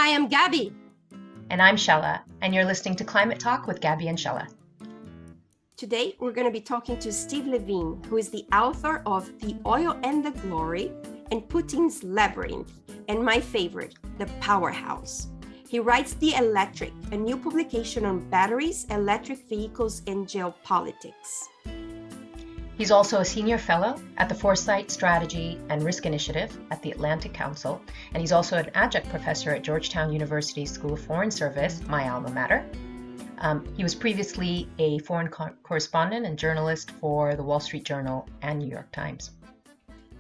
Hi, I'm Gaby. And I'm Shaila, and you're listening to Climate Talk with Gaby and Shaila. Today, we're going to be talking to Steve LeVine, who is the author of The Oil and the Glory and Putin's Labyrinth, and my favorite, The Powerhouse. He writes The Electric, a new publication on batteries, electric vehicles, and geopolitics. He's also a senior fellow at the Foresight Strategy and Risk Initiative at the Atlantic Council, and he's also an adjunct professor at Georgetown University School of Foreign Service, my alma mater. He was previously a foreign correspondent and journalist for the Wall Street Journal and New York Times.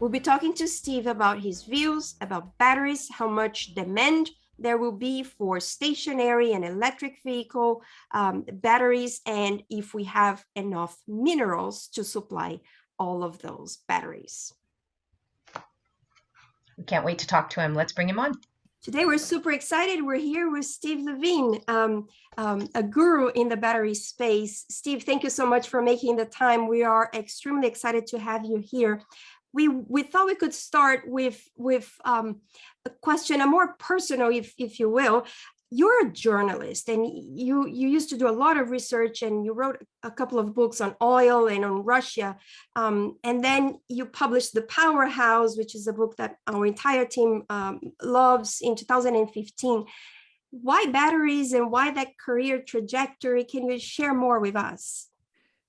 We'll be talking to Steve about his views about batteries, how much demand there will be for stationary and electric vehicle batteries, and if we have enough minerals to supply all of those batteries. We can't wait to talk to him. Let's bring him on. Today, we're super excited. We're here with Steve LeVine, a guru in the battery space. Steve, thank you so much for making the time. We are extremely excited to have you here. We thought we could start with a question, a more personal, if you will. You're a journalist, and you used to do a lot of research, and you wrote a couple of books on oil and on Russia, and then you published The Powerhouse, which is a book that our entire team loves, in 2015. Why batteries and why that career trajectory? Can you share more with us?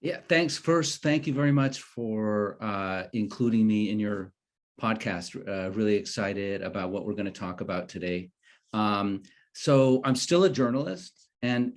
Yeah, thanks. First, thank you very much for including me in your podcast. Really excited about what we're going to talk about today. So I'm still a journalist, and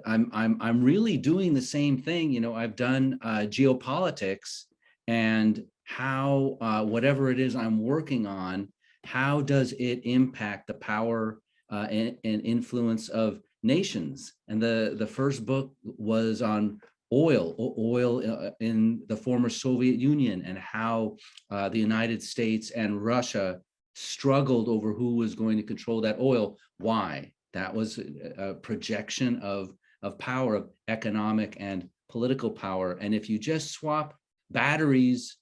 I'm really doing the same thing. You know, I've done geopolitics, and how whatever it is I'm working on, how does it impact the power and influence of nations? And the first book was on oil in the former Soviet Union, and how the United States and Russia struggled over who was going to control that oil. Why? That was a projection of power, of economic and political power. And if you just swap batteries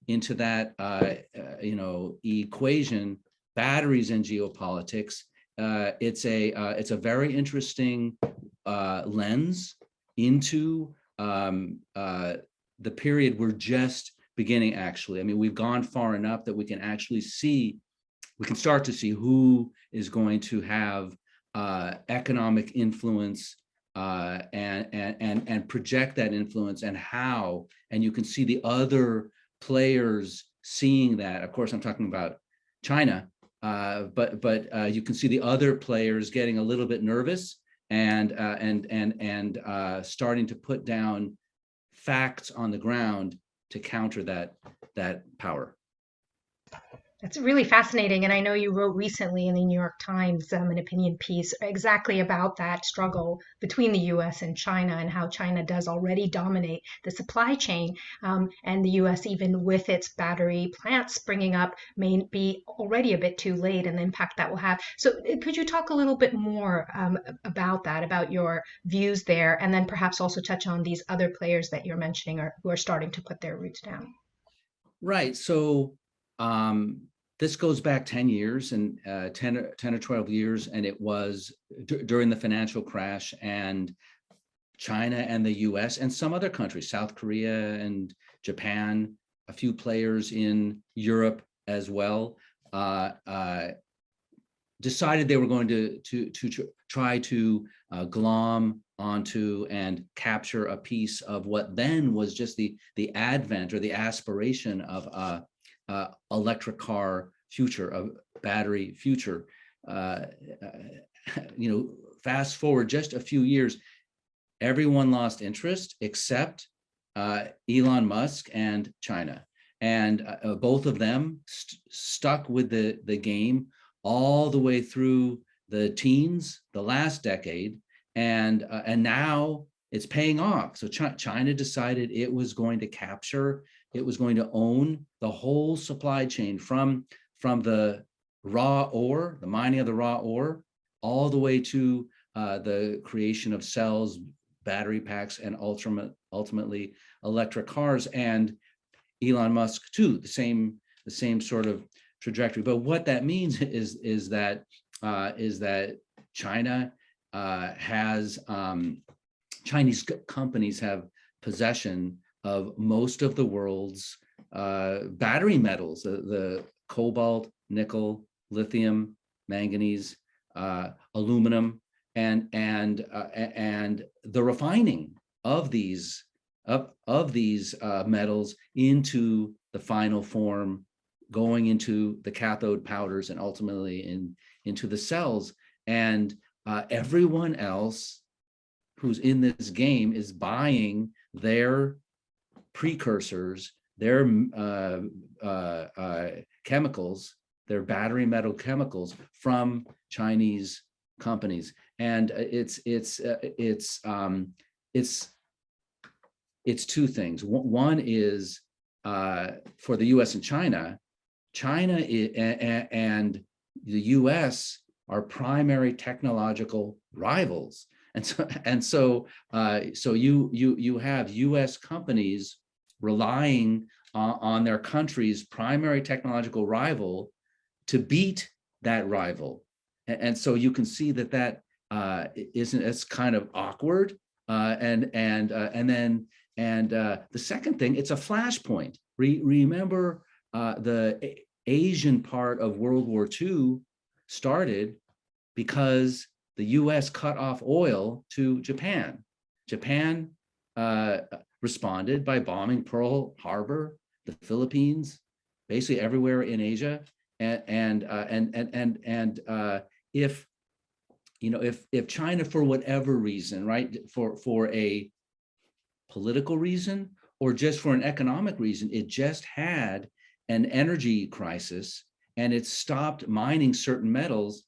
into that equation, batteries and geopolitics, it's a very interesting lens into the period we're just beginning. Actually, I mean, we've gone far enough that we can start to see who is going to have economic influence and project that influence, and how. And you can see the other players seeing that. Of course, I'm talking about China. But you can see the other players getting a little bit nervous and starting to put down facts on the ground to counter that power. That's really fascinating. And I know you wrote recently in the New York Times an opinion piece exactly about that struggle between the US and China, and how China does already dominate the supply chain. And the US, even with its battery plants springing up, may be already a bit too late, and the impact that will have. So could you talk a little bit more about that, about your views there, and then perhaps also touch on these other players that you're mentioning who are starting to put their roots down? Right. So this goes back 10 years, and 10 or 12 years, and it was during the financial crash, and China and the US and some other countries, South Korea and Japan, a few players in Europe as well, decided they were going to try to glom onto and capture a piece of what then was just the advent or the aspiration of electric car future, of battery future. Fast forward just a few years, everyone lost interest except Elon Musk and China, and both of them stuck with the game all the way through the teens, the last decade, and now it's paying off. So China decided it was going to capture, it was going to own the whole supply chain from the raw ore, the mining of the raw ore, all the way to the creation of cells, battery packs, and ultimately electric cars. And Elon Musk too, the same sort of trajectory. But what that means is that China has Chinese companies have possession of most of the world's battery metals, the cobalt, nickel, lithium, manganese, aluminum, and the refining of these metals into the final form, going into the cathode powders and ultimately into the cells. And everyone else who's in this game is buying their precursors, their chemicals, their battery metal chemicals from Chinese companies. And it's two things. One is for the U.S. and China and the U.S. are primary technological rivals, and so you have U.S. companies relying on their country's primary technological rival to beat that rival, and so you can see that it's kind of awkward, and then the second thing, it's a flashpoint. Remember, the Asian part of World War II started because the US cut off oil to Japan. Japan responded by bombing Pearl Harbor, the Philippines, basically everywhere in Asia. And if China, for whatever reason, right, for a political reason or just for an economic reason, it just had an energy crisis and it stopped mining certain metals,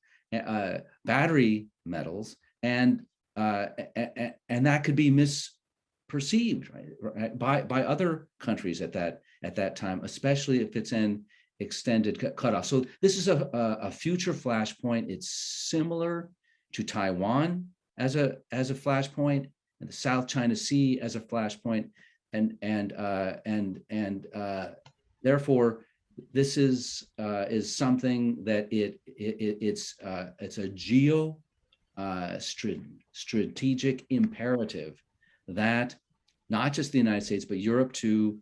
battery metals, and that could be misperceived, right, by other countries at that time, especially if it's an extended cutoff. So this is a future flashpoint. It's similar to Taiwan as a flashpoint, and the South China Sea as a flashpoint, and therefore this is something that it's a strategic imperative that not just the United States but Europe to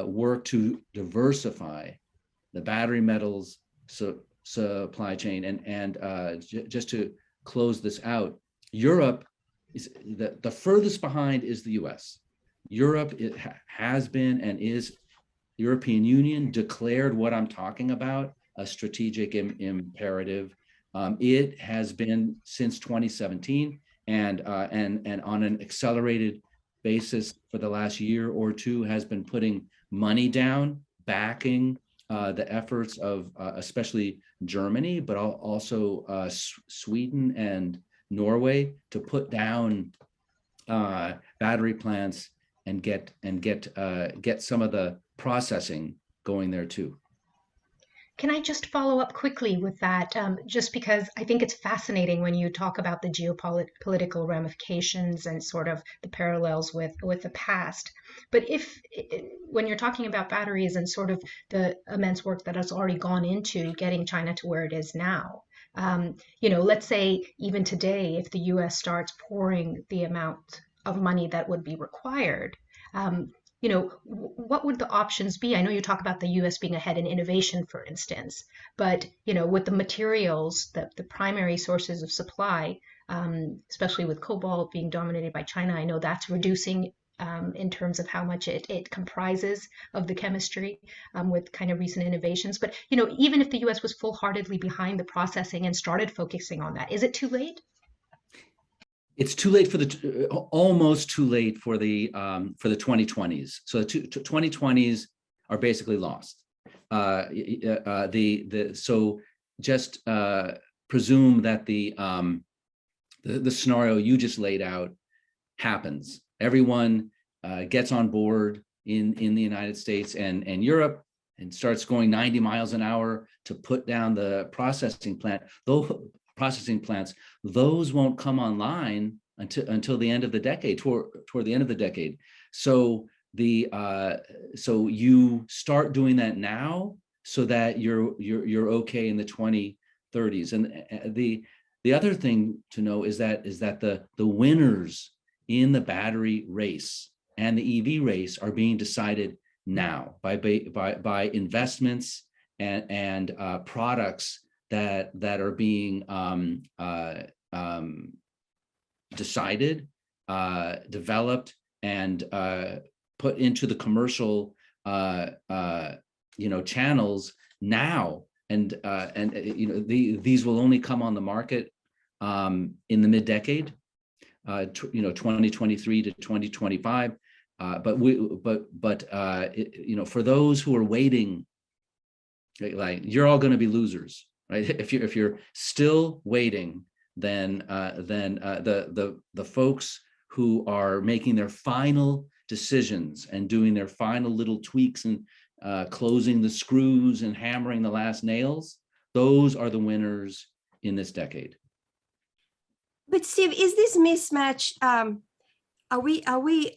work to diversify the battery metals supply chain. And just to close this out, Europe is the furthest behind is the US. Europe has been and is. European Union declared what I'm talking about, a strategic imperative. It has been since 2017 and on an accelerated basis for the last year or two has been putting money down, backing the efforts of especially Germany, but also Sweden and Norway to put down battery plants and get some of the processing going there too. Can I just follow up quickly with that? Just because I think it's fascinating when you talk about the geopolitical ramifications and sort of the parallels with the past. But when you're talking about batteries and sort of the immense work that has already gone into getting China to where it is now, let's say even today, if the U.S. starts pouring the amount of money that would be required, what would the options be? I know you talk about the U.S. being ahead in innovation, for instance, but, with the materials, the primary sources of supply, especially with cobalt being dominated by China, I know that's reducing in terms of how much it comprises of the chemistry with kind of recent innovations. But, even if the U.S. was full-heartedly behind the processing and started focusing on that, is it too late? It's too late almost too late for the 2020s. So the 2020s are basically lost. So just presume that the scenario you just laid out happens. Everyone gets on board in the United States and Europe and starts going 90 miles an hour to put down the processing plants. Those won't come online until the end of the decade, toward the end of the decade. So so you start doing that now so that you're okay in the 2030s. And the other thing to know is that the winners in the battery race and the EV race are being decided now by investments and products that are being decided, developed, and put into the commercial channels now. And these will only come on the market in the mid-decade, 2023 to 2025. For those who are waiting, like, you're all going to be losers, right? If you're still waiting, then the folks who are making their final decisions and doing their final little tweaks and closing the screws and hammering the last nails, those are the winners in this decade. But Steve, is this mismatch, are we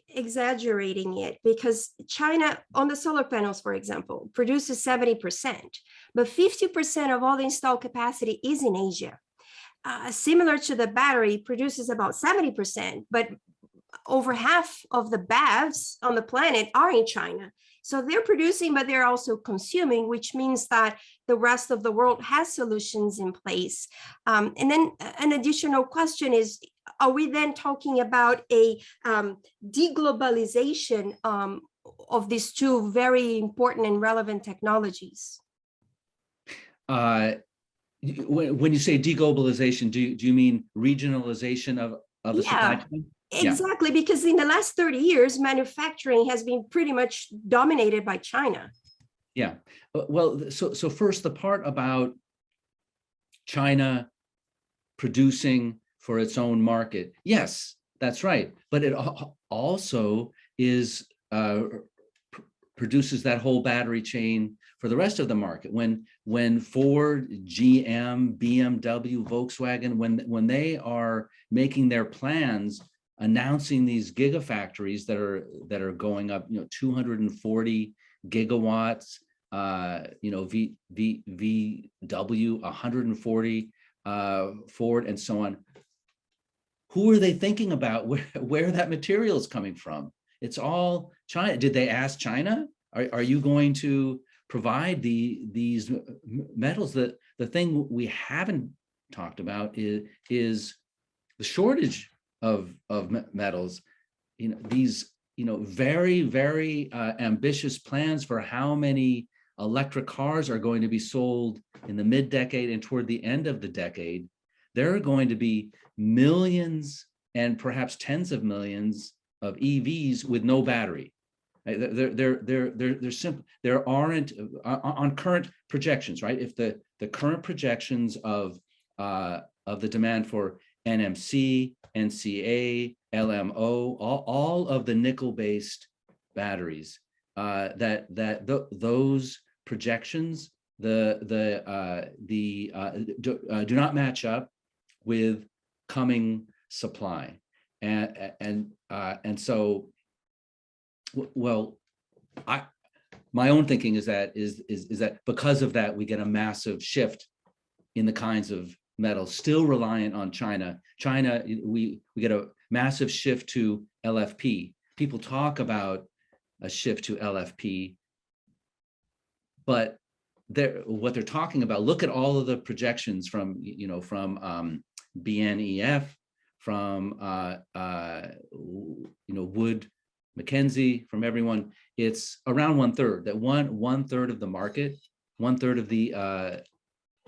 exaggerating it? Because China, on the solar panels, for example, produces 70%, but 50% of all the installed capacity is in Asia. Similar to the battery, produces about 70%, but over half of the BEVs on the planet are in China. So they're producing, but they're also consuming, which means that the rest of the world has solutions in place. And then an additional question is, are we then talking about a deglobalization of these two very important and relevant technologies? When you say deglobalization, do you mean regionalization of the supply chain? Exactly, because in the last 30 years, manufacturing has been pretty much dominated by China. Yeah, well, so first, the part about China producing for its own market, yes, that's right. But it also produces that whole battery chain for the rest of the market. When Ford, GM, BMW, Volkswagen, when they are making their plans, announcing these gigafactories that are going up, 240 gigawatts, VW 140, Ford, and so on. Who are they thinking about where that material is coming from? It's all China. Did they ask China? Are you going to provide these metals? The thing we haven't talked about is the shortage of metals. These very, very ambitious plans for how many electric cars are going to be sold in the mid-decade and toward the end of the decade. There are going to be millions and perhaps tens of millions of EVs with no battery. They're simple. There aren't on current projections, right? If the current projections of the demand for NMC, NCA, LMO, all of the nickel-based batteries, those projections do not match up with coming supply, and so, well, my own thinking is that because of that, we get a massive shift in the kinds of metals still reliant on China. We get a massive shift to LFP. People talk about a shift to LFP, but what they're talking about, look at all of the projections from BNEF, from Wood Mackenzie, from everyone. It's around 1/3. That one third of the market, 1/3 of the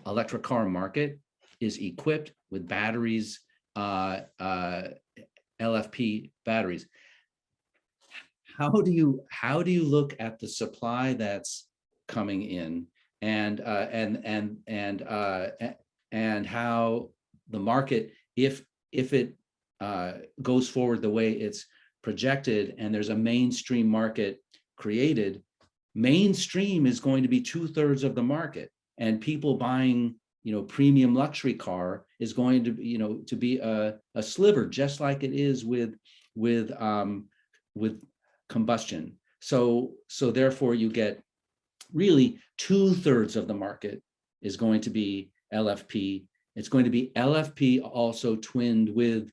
electric car market is equipped with batteries, LFP batteries. How do you look at the supply that's coming in, and how the market, if it goes forward the way it's projected, and there's a mainstream market created, mainstream is going to be 2/3 of the market, and people buying premium luxury car is going to be a sliver, just like it is with combustion. So therefore you get really 2/3 of the market is going to be LFP. It's going to be LFP also twinned with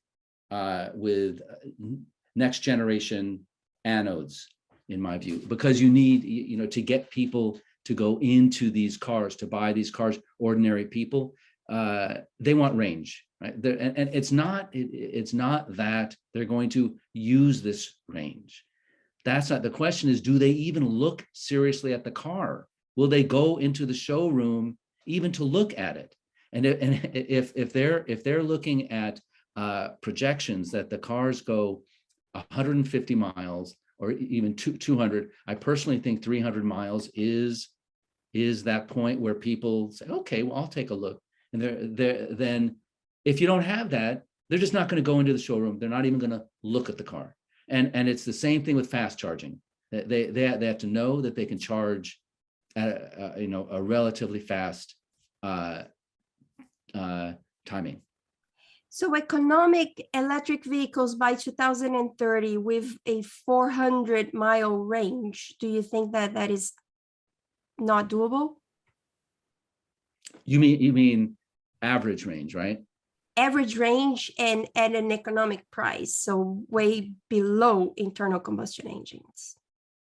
next generation anodes, in my view, because you need, to get people to go into these cars, to buy these cars, ordinary people, they want range, right? And it's not that they're going to use this range. That's not the question. Is, do they even look seriously at the car? Will they go into the showroom even to look at it? And if they're looking at projections that the cars go 150 miles or even 200, I personally think 300 miles is that point where people say, okay, well, I'll take a look. And then if you don't have that, they're just not going to go into the showroom. They're not even going to look at the car. And it's the same thing with fast charging. They have to know that they can charge at a relatively fast timing. So economic electric vehicles by 2030 with a 400-mile range, do you think that is not doable? You mean average range, right? Average range and at an economic price, so way below internal combustion engines.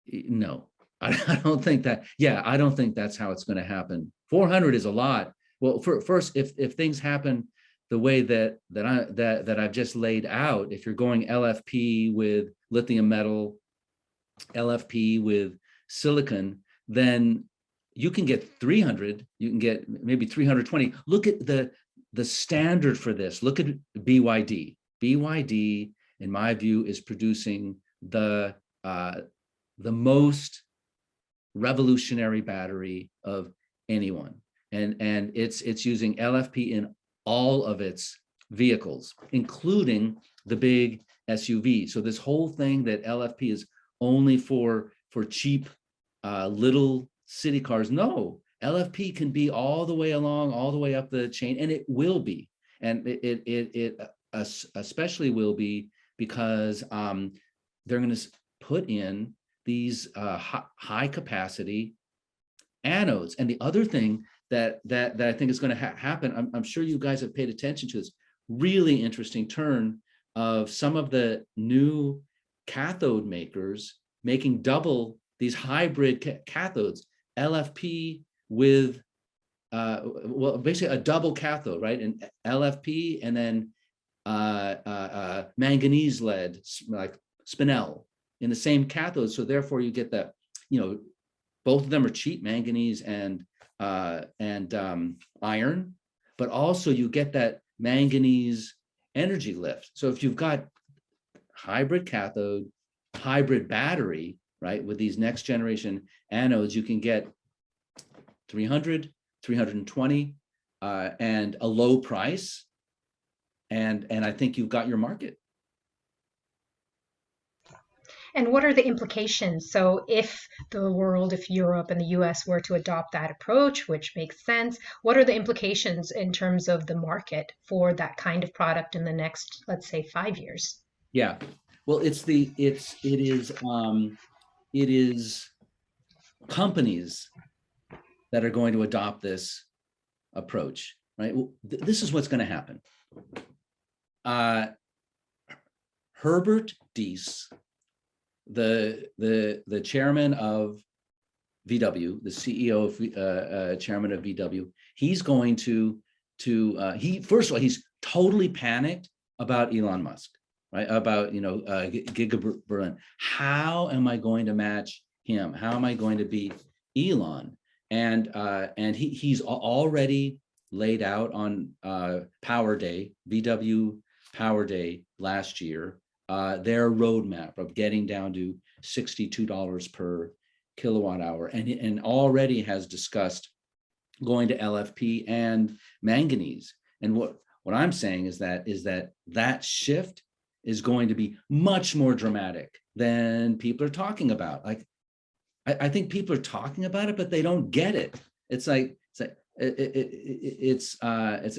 No, I don't think that. Yeah, I don't think that's how it's going to happen. 400 is a lot. Well, first, if things happen the way that I've just laid out, if you're going LFP with lithium metal, LFP with silicon, then you can get 300. You can get maybe 320. Look at the standard for this. Look at BYD. BYD, in my view, is producing the most revolutionary battery of anyone, and it's using LFP in all of its vehicles, including the big SUV. So this whole thing that LFP is only for cheap little city cars, no. LFP can be all the way along, all the way up the chain, and it will be. And it especially will be because they're going to put in these high capacity anodes. And the other thing that I think is going to happen, I'm sure you guys have paid attention to this really interesting turn of some of the new cathode makers making double these hybrid cathodes, LFP with basically a double cathode, right? And LFP and then manganese lead, like spinel, in the same cathode. So therefore you get that, both of them are cheap, manganese and iron, but also you get that manganese energy lift. So if you've got hybrid cathode, hybrid battery, right, with these next generation anodes, you can get 300, 320, and a low price. And I think you've got your market. And what are the implications? So if the world, if Europe and the US were to adopt that approach, which makes sense, what are the implications in terms of the market for that kind of product in the next, let's say, 5 years? Yeah, well, it is companies that are going to adopt this approach, right? Well, this is what's going to happen. Herbert Diess, the chairman of VW, the CEO of chairman of VW, he's going to first of all, he's totally panicked about Elon Musk, right? About Giga. How am I going to match him? How am I going to beat Elon? And he's already laid out on Power Day, VW Power Day last year, their roadmap of getting down to $62 per kilowatt hour, and already has discussed going to LFP and manganese. And what I'm saying is that shift is going to be much more dramatic than people are talking about. Like, I think people are talking about it, but they don't get it. It's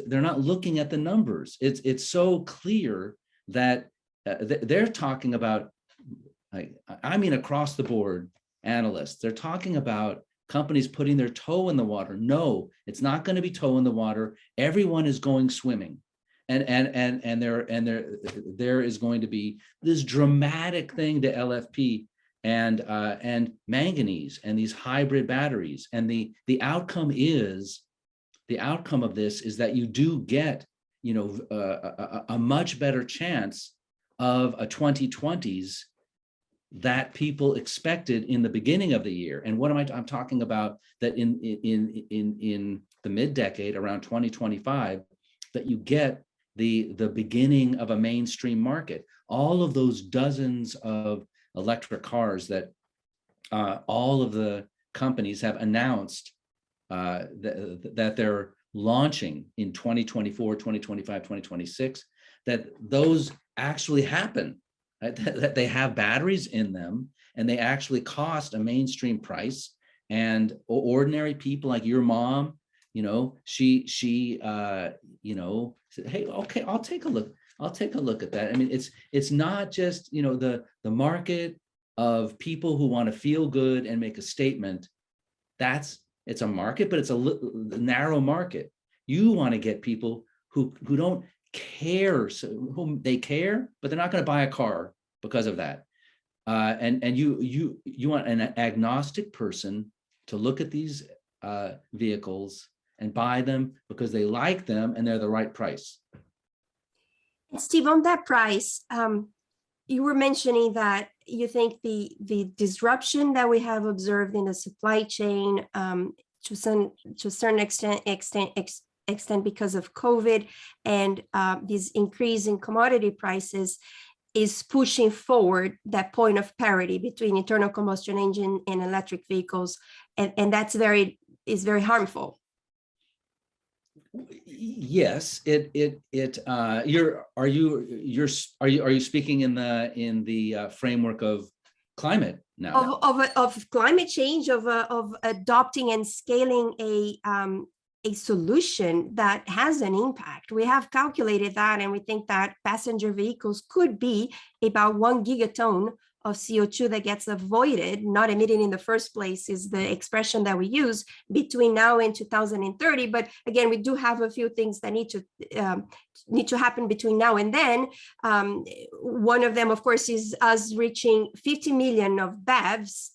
they're not looking at the numbers. It's so clear that they're talking about, across the board analysts, they're talking about companies putting their toe in the water. No, it's not going to be toe in the water. Everyone is going swimming. And there is going to be this dramatic thing to LFP and manganese and these hybrid batteries. And the outcome of this is that you do get, a much better chance of a 2020s that people expected in the beginning of the year. And what I'm talking about that in the mid-decade, around 2025, that you get the beginning of a mainstream market. All of those dozens of electric cars that all of the companies have announced that they're launching in 2024, 2025, 2026, that those actually happen, right? That they have batteries in them and they actually cost a mainstream price. And ordinary people like your mom, she said, hey, okay, I'll take a look at that. I mean, it's not just, the market of people who want to feel good and make a statement. It's a market, but it's a narrow market. You want to get people who don't care, whom they care, but they're not going to buy a car because of that. And you want an agnostic person to look at these vehicles and buy them because they like them and they're the right price. Steve, on that price, you were mentioning that you think the disruption that we have observed in the supply chain to a certain extent because of COVID and this increase in commodity prices is pushing forward that point of parity between internal combustion engine and electric vehicles, and that's very harmful. Yes, are you speaking in the framework of climate now? Of climate change, of adopting and scaling a solution that has an impact. We have calculated that, and we think that passenger vehicles could be about 1 gigaton of CO2 that gets avoided, not emitted in the first place, is the expression that we use, between now and 2030. But again, we do have a few things that need to happen between now and then. One of them, of course, is us reaching 50 million of BEVs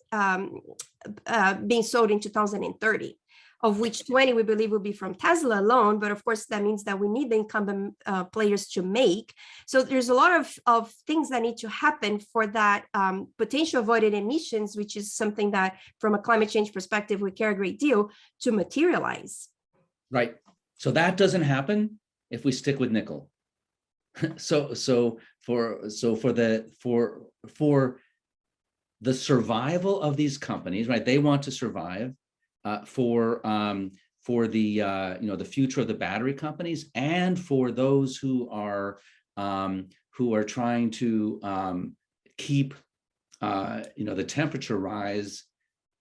being sold in 2030. Of which 20 we believe will be from Tesla alone, but of course that means that we need the incumbent players to make. So there's a lot of things that need to happen for that potential avoided emissions, which is something that from a climate change perspective we care a great deal, to materialize. Right. So that doesn't happen if we stick with nickel. So for the survival of these companies, right? They want to survive. For the the future of the battery companies, and for those who are trying to keep the temperature rise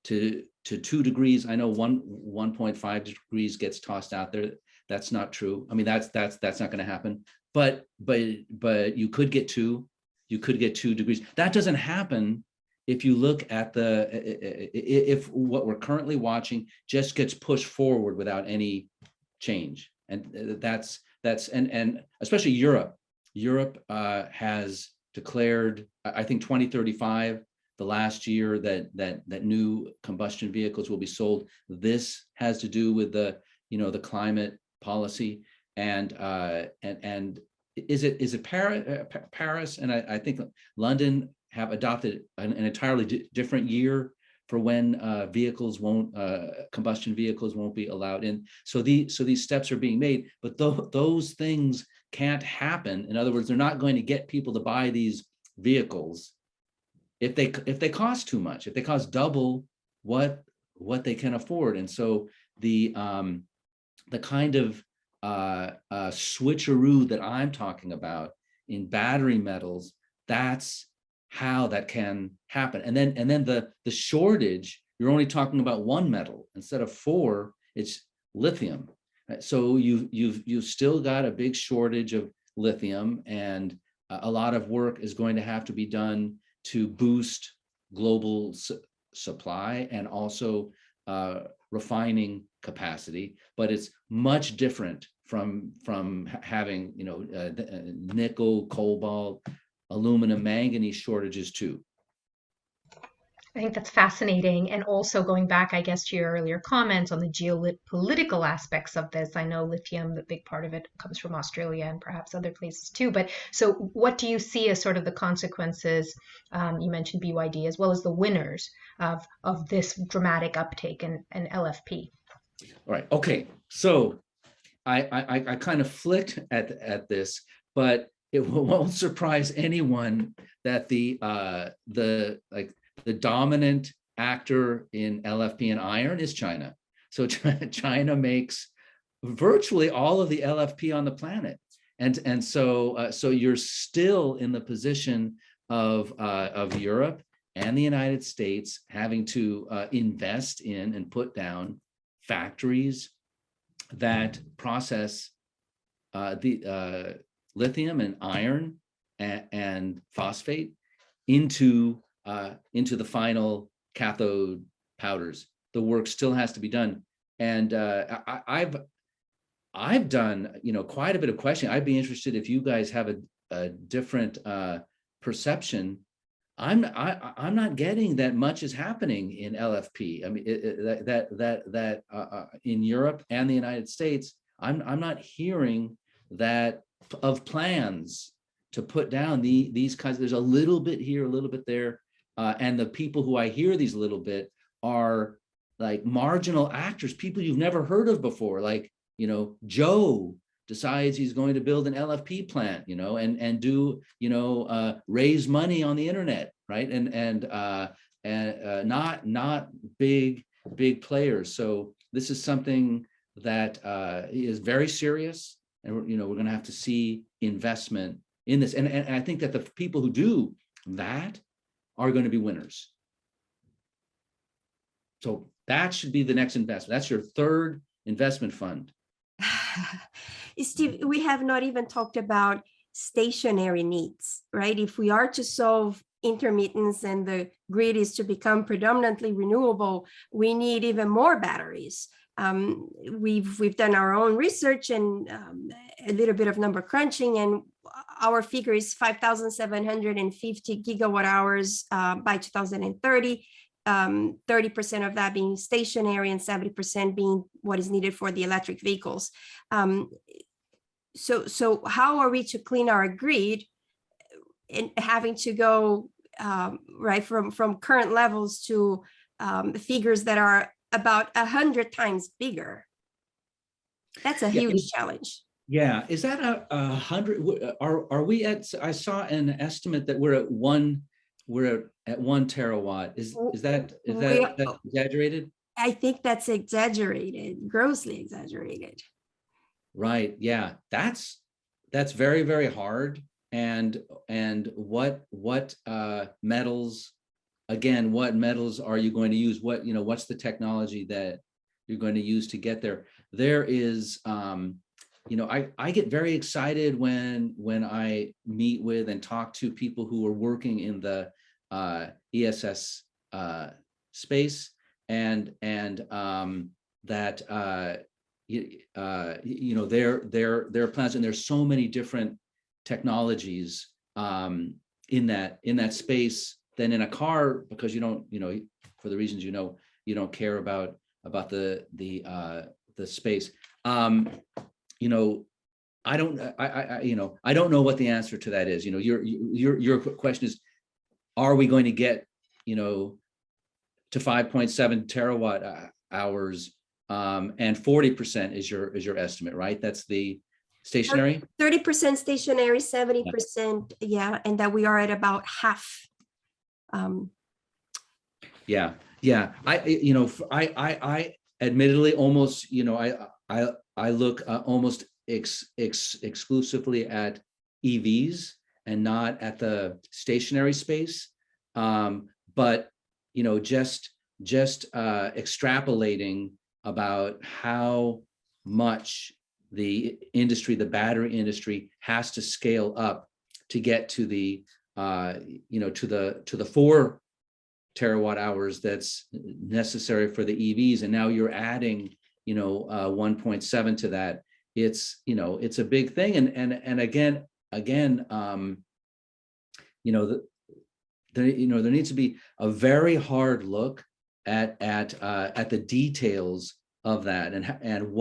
to 2 degrees. I know 1.5 degrees gets tossed out there. That's not true. I mean, that's not going to happen. But you could get 2 degrees. That doesn't happen if you look at if what we're currently watching just gets pushed forward without any change. And that's and especially Europe has declared, I think 2035, the last year that new combustion vehicles will be sold. This has to do with the climate policy and is it Paris and I think London have adopted an entirely different year for when combustion vehicles won't be allowed in. So these steps are being made, but those things can't happen. In other words, they're not going to get people to buy these vehicles if they cost too much, if they cost double what they can afford. And so the kind of switcheroo that I'm talking about in battery metals, that's how that can happen. And then the shortage, you're only talking about one metal instead of 4, it's lithium. Right? So you've still got a big shortage of lithium, and a lot of work is going to have to be done to boost global supply and also refining capacity, but it's much different from having nickel, cobalt, aluminum, manganese shortages too. I think that's fascinating. And also going back, I guess, to your earlier comments on the geopolitical aspects of this. I know lithium, the big part of it comes from Australia and perhaps other places too. But so what do you see as sort of the consequences? You mentioned BYD as well as the winners of this dramatic uptake in LFP. All right. Okay. So I kind of flicked at this, but it won't surprise anyone that the dominant actor in LFP and iron is China. So China makes virtually all of the LFP on the planet, and so you're still in the position of Europe and the United States having to invest in and put down factories that process the lithium and iron and phosphate into the final cathode powders. The work still has to be done, and I've done quite a bit of questioning. I'd be interested if you guys have a different perception. I'm not getting that much is happening in LFP. I mean that in Europe and the United States, I'm not hearing that of plans to put down these kinds. There's a little bit here, a little bit there, and the people who I hear these little bit are like marginal actors, people you've never heard of before. Like Joe decides he's going to build an LFP plant, and do raise money on the internet, right? And not big players. So this is something that is very serious, and we're going to have to see investment in this. And I think that the people who do that are going to be winners. So that should be the next investment. That's your third investment fund. Steve, we have not even talked about stationary needs, right? If we are to solve intermittence and the grid is to become predominantly renewable, we need even more batteries. We've done our own research and a little bit of number crunching, and our figure is 5,750 gigawatt hours by 2030. 30% of that being stationary and 70% being what is needed for the electric vehicles. So how are we to clean our grid and having to go right from current levels to figures that are about 100 times bigger? That's a huge challenge. Yeah, is that 100? Are we at? I saw an estimate that we're at 1 terawatt. Is that exaggerated? I think that's exaggerated, grossly exaggerated. Right. Yeah, that's very, very hard. And what metals? Again, what metals are you going to use? What's the technology that you're going to use to get there? There is, I get very excited when I meet with and talk to people who are working in the ESS space, and that their plans, and there's so many different technologies in that space than in a car, because you don't, for the reasons you don't care about the space. I don't know what the answer to that is. Your question is, are we going to get to 5.7 terawatt hours, and 40% is your estimate, right? That's the stationary. 30% stationary, 70%, yeah, and that we are at about half. Yeah. I admittedly almost, I look almost exclusively at EVs and not at the stationary space. But just extrapolating about how much the battery industry has to scale up to get to the 4 terawatt hours that's necessary for the EVs, and now you're adding, 1.7 to that. It's, it's a big thing, and again, there needs to be a very hard look at the details of that, and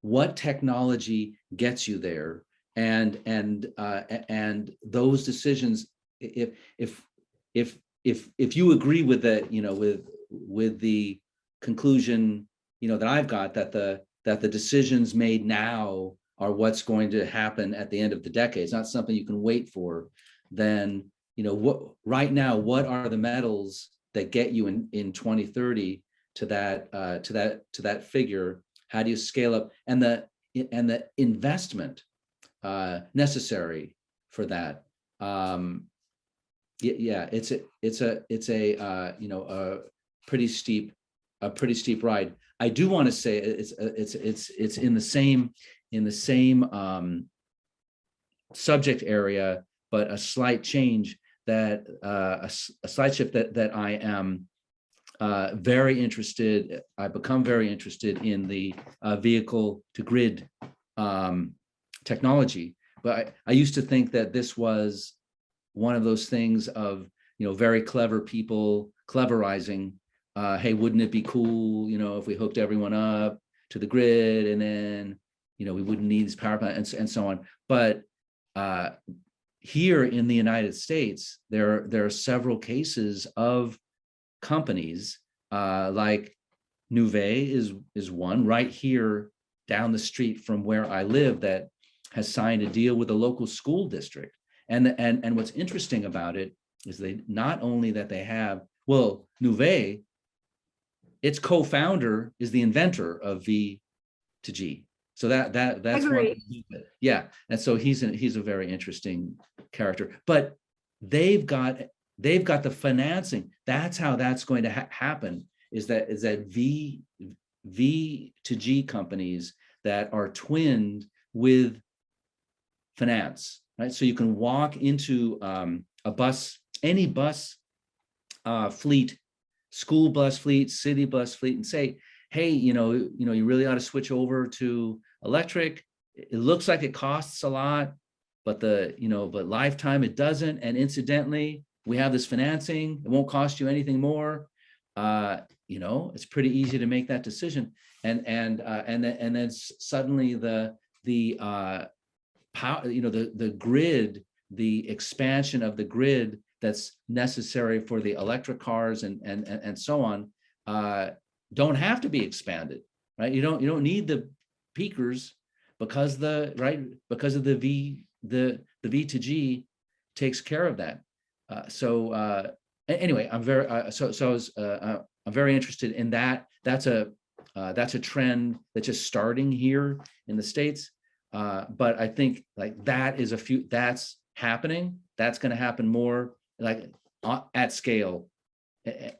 what technology gets you there, and those decisions. If you agree with that, with the conclusion, that I've got, that the decisions made now are what's going to happen at the end of the decade. It's not something you can wait for. Then, right now, what are the metals that get you in 2030 to that figure? How do you scale up, and the investment necessary for that? It's a pretty steep ride. I do want to say it's in the same subject area, but a slight change, that a slight shift that I am very interested. I become very interested in the vehicle to grid technology. But I used to think that this was one of those things of, very clever people cleverizing. Hey, wouldn't it be cool, if we hooked everyone up to the grid, and then, we wouldn't need this power plant, and so on. But here in the United States, there are several cases of companies like Nuvei is one right here down the street from where I live, that has signed a deal with a local school district. And what's interesting about it is they not only that they have, well, Nuvei, its co-founder is the inventor of V to G. So that's one. Yeah, and so he's a very interesting character. But they've got the financing. That's how that's going to happen. Is that V to G companies that are twinned with finance, right? So you can walk into a bus, any bus fleet, school bus fleet, city bus fleet, and say, hey, you really ought to switch over to electric. It looks like it costs a lot, but but lifetime it doesn't. And incidentally, we have this financing. It won't cost you anything more. It's pretty easy to make that decision. And then suddenly the power, the grid, the expansion of the grid that's necessary for the electric cars and so on, don't have to be expanded, right? You don't need the peakers because of the V to G takes care of that. Anyway, I'm very interested in that. That's a trend that's just starting here in the States. But I think that's happening. That's going to happen more at scale,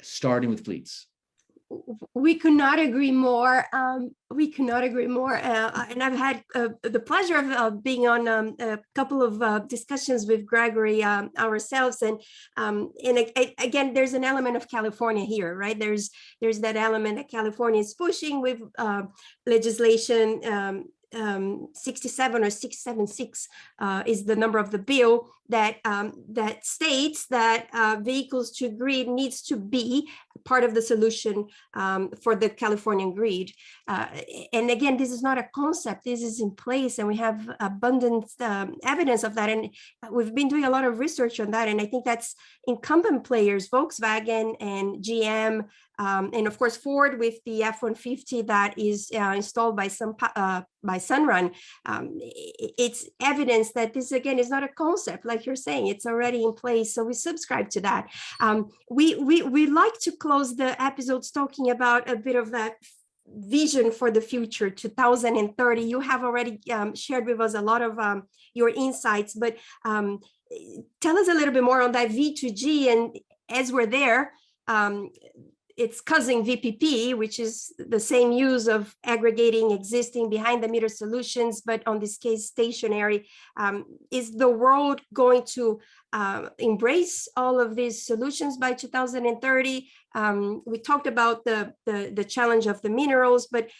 starting with fleets. We could not agree more. And I've had the pleasure of being on a couple of discussions with Gregory ourselves. And again, there's an element of California here, right? There's that element that California is pushing with legislation. 67 or 676 is the number of the bill that states that vehicles to grid needs to be part of the solution for the Californian grid. And again, this is not a concept, this is in place, and we have abundant evidence of that. And we've been doing a lot of research on that. And I think that's incumbent players, Volkswagen and GM, and of course Ford with the F-150 that is installed by Sunrun. It's evidence that this again is not a concept, like you're saying, it's already in place. So we subscribe to that. We like to close the episodes talking about a bit of that vision for the future, 2030. You have already shared with us a lot of your insights, but tell us a little bit more on that V2G. And as we're there, its cousin VPP, which is the same use of aggregating existing behind the meter solutions, but on this case, stationary. Is the world going to embrace all of these solutions by 2030? We talked about the challenge of the minerals, but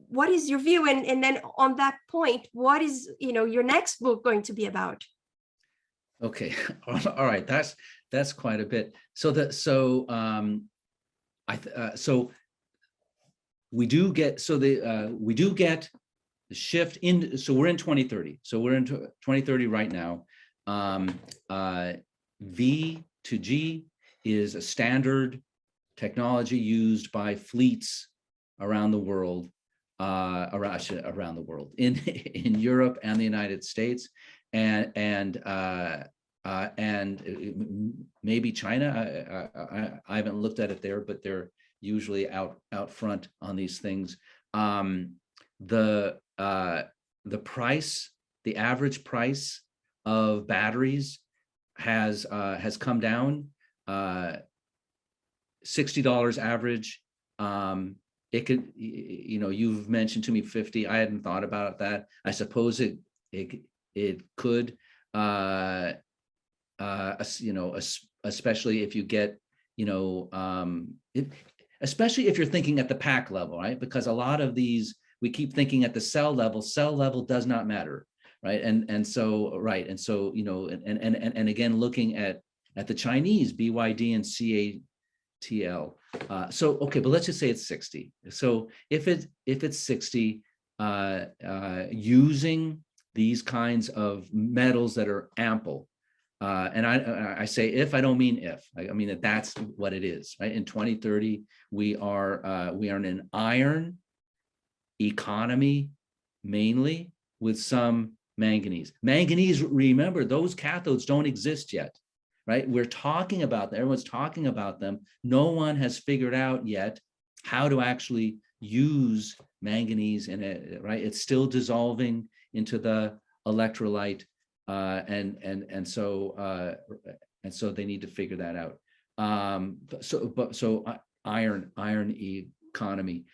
what is your view? And then on that point, what is, your next book going to be about? Okay, all right, that's quite a bit. So we do get the shift in. So we're in 2030. So we're in 2030 right now. V to G is a standard technology used by fleets around the world, around the world, in Europe and the United States, and maybe China. I haven't looked at it there, but they're usually out front on these things. The price, the average price of batteries has come down, $60 average. It could, you've mentioned to me 50. I hadn't thought about that. I suppose it could, especially if you get, especially if you're thinking at the pack level, right? Because a lot of these, we keep thinking at the cell level does not matter, right? And so again, looking at the Chinese, BYD and CATL. Okay, but let's just say it's 60. So if it's 60, using these kinds of metals that are ample, and I say if, I don't mean if. I mean that's what it is, right? In 2030, we are in an iron economy, mainly with some manganese. Manganese, remember, those cathodes don't exist yet, right? We're talking about them. Everyone's talking about them. No one has figured out yet how to actually use manganese in it, right? It's still dissolving into the electrolyte, and so they need to figure that out. So iron economy.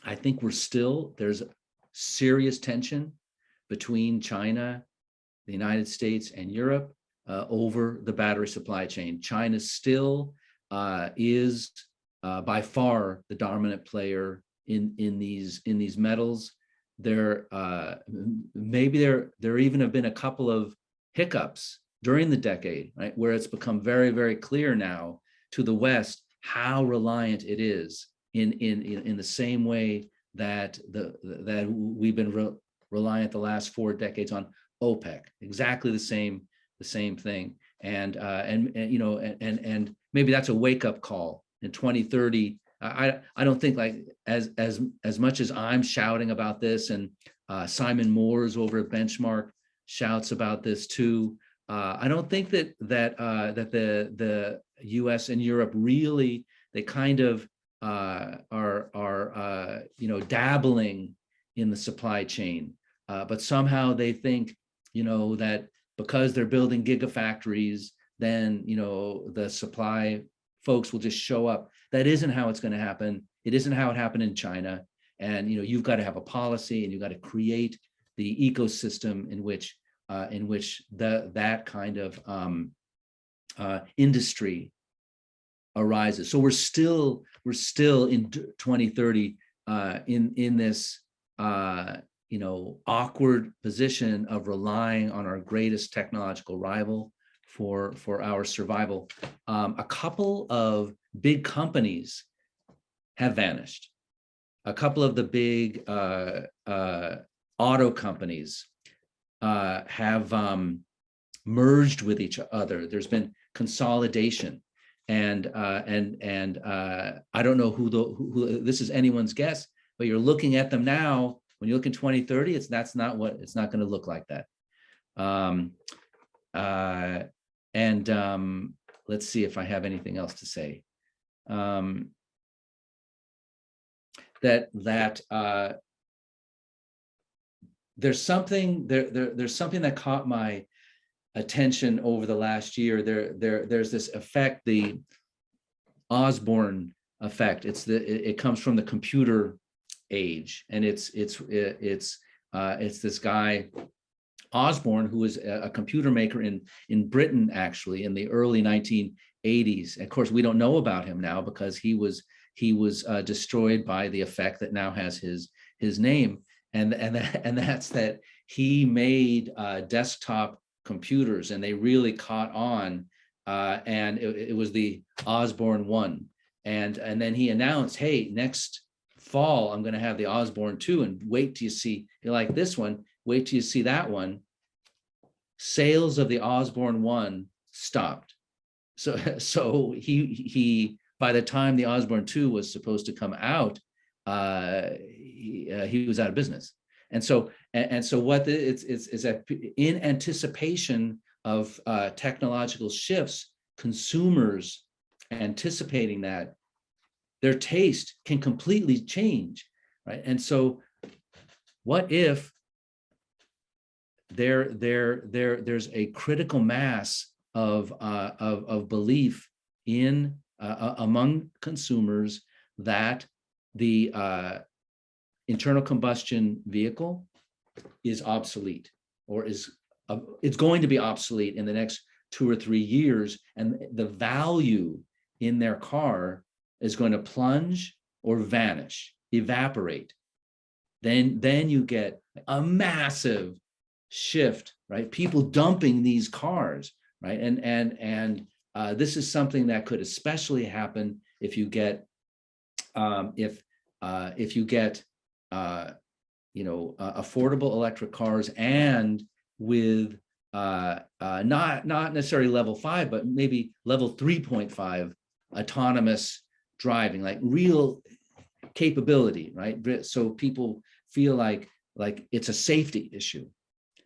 I think there's serious tension between China, the United States, and Europe over the battery supply chain. China still is by far the dominant player in these metals. There even have been a couple of hiccups during the decade, right, where it's become very, very clear now to the West how reliant it is in the same way that we've been reliant the last 4 decades on OPEC. Exactly the same thing. And maybe that's a wake-up call in 2030. I don't think, like, as much as I'm shouting about this, and Simon Moores over at Benchmark shouts about this too. I don't think that the U.S. and Europe really, they kind of are dabbling in the supply chain, but somehow they think that because they're building gigafactories, then the supply folks will just show up. That isn't how it's going to happen. It isn't how it happened in China. And you've got to have a policy, and you've got to create the ecosystem in which that kind of industry arises. So we're still in 2030 in this awkward position of relying on our greatest technological rival for our survival. A couple of big companies have vanished. A couple of the big auto companies have merged with each other. There's been consolidation, and I don't know who this is anyone's guess, but you're looking at them now. When you look in 2030, it's not going to look like that. Let's see if I have anything else to say. There's something that caught my attention over the last year. There's this effect, Osborne Effect. It comes from the computer age, and it's this guy Osborne, who was a computer maker in Britain, actually, in the early 1980s. Of course, we don't know about him now because he was destroyed by the effect that now has his name, and that's that he made desktop computers, and they really caught on, and it was the Osborne 1, and then he announced, hey, next fall I'm going to have the Osborne 2, and wait till you see, you like this one, wait till you see that one. Sales of the Osborne 1 stopped. So he by the time the Osborne 2 was supposed to come out, he was out of business. And so what it's that in anticipation of technological shifts, consumers anticipating that their taste can completely change, right? And so what if there's a critical mass of belief in among consumers that the internal combustion vehicle is obsolete, or it's going to be obsolete in the next 2 or 3 years, and the value in their car is going to plunge or vanish, evaporate. Then you get a massive shift, right? People dumping these cars, right? And this is something that could especially happen if you get affordable electric cars, and with not necessarily level 5, but maybe level 3.5 autonomous driving, like real capability, right? So people feel like it's a safety issue.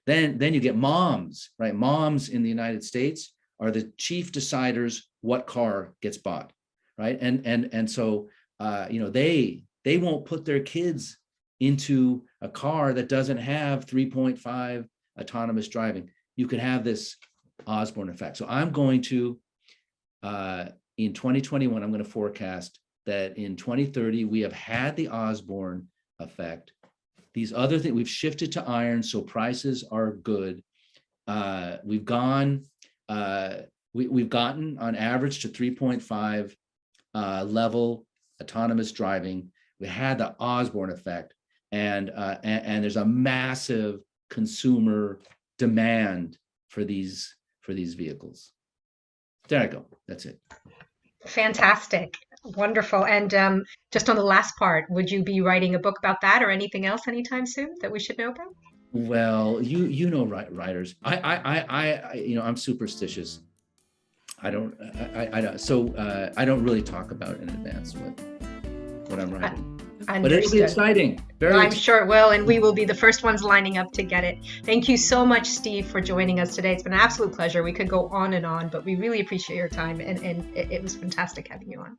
Then you get moms, right? Moms in the United States are the chief deciders what car gets bought, right? And so they won't put their kids into a car that doesn't have 3.5 autonomous driving. You could have this Osborne effect. So I'm going to in 2021, I'm going to forecast that in 2030 we have had the Osborne effect. These other things, we've shifted to iron, so prices are good. We've gotten on average to 3.5 level autonomous driving. We had the Osborne effect, and there's a massive consumer demand for these vehicles. There I go. That's it. Fantastic. Wonderful. And just on the last part, would you be writing a book about that or anything else anytime soon that we should know about? Well, you know, writers. I'm superstitious. I don't really talk about in advance what I'm writing. But it'll be exciting. I'm sure it will, and we will be the first ones lining up to get it. Thank you so much, Steve, for joining us today. It's been an absolute pleasure. We could go on and on, but we really appreciate your time, and it was fantastic having you on.